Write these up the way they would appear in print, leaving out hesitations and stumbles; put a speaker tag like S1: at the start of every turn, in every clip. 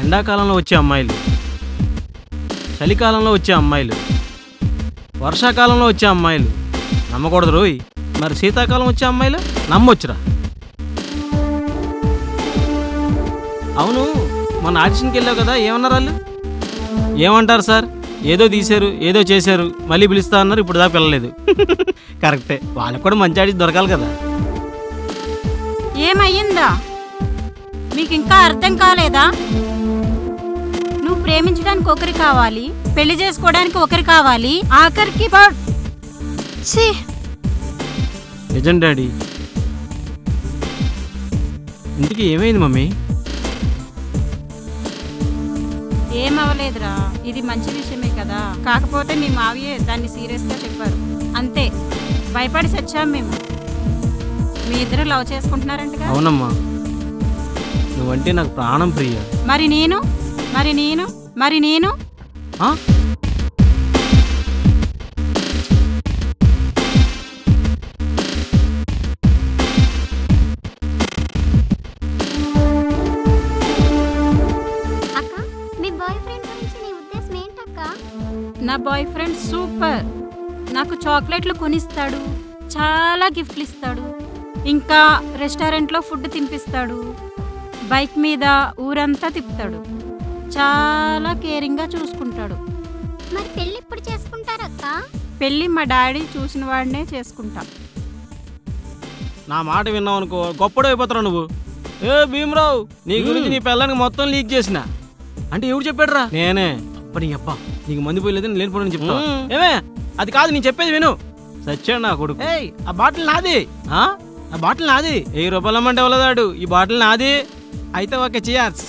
S1: ఎండాకాలంలో వచ్చే అమ్మాయిలు, చలికాలంలో వచ్చే అమ్మాయిలు, వర్షాకాలంలో వచ్చే అమ్మాయిలు నమ్మకూడదు రోయ్. మరి శీతాకాలం వచ్చే అమ్మాయిలు నమ్మొచ్చురా. అవును, మన ఆడిషన్కి వెళ్ళావు కదా, ఏమన్నారు వాళ్ళు? ఏమంటారు సార్, ఏదో తీశారు, ఏదో చేశారు, మళ్ళీ పిలుస్తా అన్నారు, ఇప్పుడు దాకా పిల్లలేదు. కరెక్టే, వాళ్ళకి కూడా మంచి ఆడిషన్ దొరకాలి కదా.
S2: ఏమయ్యిందా మీకు ఇంకా అర్థం కాలేదా? నువ్వు ప్రేమించడానికి ఒకరు కావాలి, పెళ్లి చేసుకోవడానికి ఒకరు కావాలి, ఆఖరికి
S1: నిజం డాడీ. ఇంటికి ఏమైంది మమ్మీ?
S2: ఏమవలేదురా, ఇది మంచి విషయమే కదా. కాకపోతే మీ మావయ్యే దాన్ని సీరియస్గా చెప్పారు అంతే. భయపడి సచ్చాం మేము. మీ ఇద్దరు లవ్ చేసుకుంటున్నారంటగా?
S1: అవునమ్మా, నువ్వంటే నాకు ప్రాణం ప్రియ.
S2: మరి నేను మరి నేను మరి నేను నా బాయ్ ఫ్రెండ్ సూపర్. నాకు చాక్లెట్లు కొనిస్తాడు, చాలా గిఫ్ట్లు ఇస్తాడు, ఇంకా రెస్టారెంట్లో ఫుడ్ తినిపిస్తాడు, బైక్ మీద ఊరంతా తిప్పుతాడు, చాలా కేరింగ్గా చూసుకుంటాడు.
S3: మరి పెళ్ళి ఎప్పుడు చేసుకుంటారక్క?
S2: పెళ్ళి మా డాడీ చూసిన వాడినే చేసుకుంటా.
S1: నా మాట విన్నావు అనుకో, గొప్పడు అయిపోతావు నువ్వు. ఏ భీమరావు, నీ గురించి నీ పిల్లానికి మొత్తం లీక్ చేసిన అంటే ఎవరు చెప్పాడు రా? నేనే. అబ్బా నీ అబ్బా, నీకు మంది పోయలేదని లేని పోనీ చెప్తా. ఏమే, అది కాదు నేను చెప్పేది విను. సచ్చాడు నా కొడుకు. ఆ బాటిల్ నాది, ఆ బాటిల్ నాది. 1000 రూపాయలు అమ్మంటే ఇవ్వలేదాడు. ఈ బాటిల్ నాది. అయితే ఓకే, చియర్స్.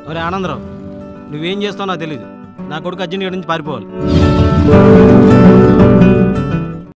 S1: ఒరే ఆనందరావు, నువ్వేం చేస్తావు నాకు తెలీదు. నా కొడుకు అర్జెంట్ నుంచి పారిపోవాలి.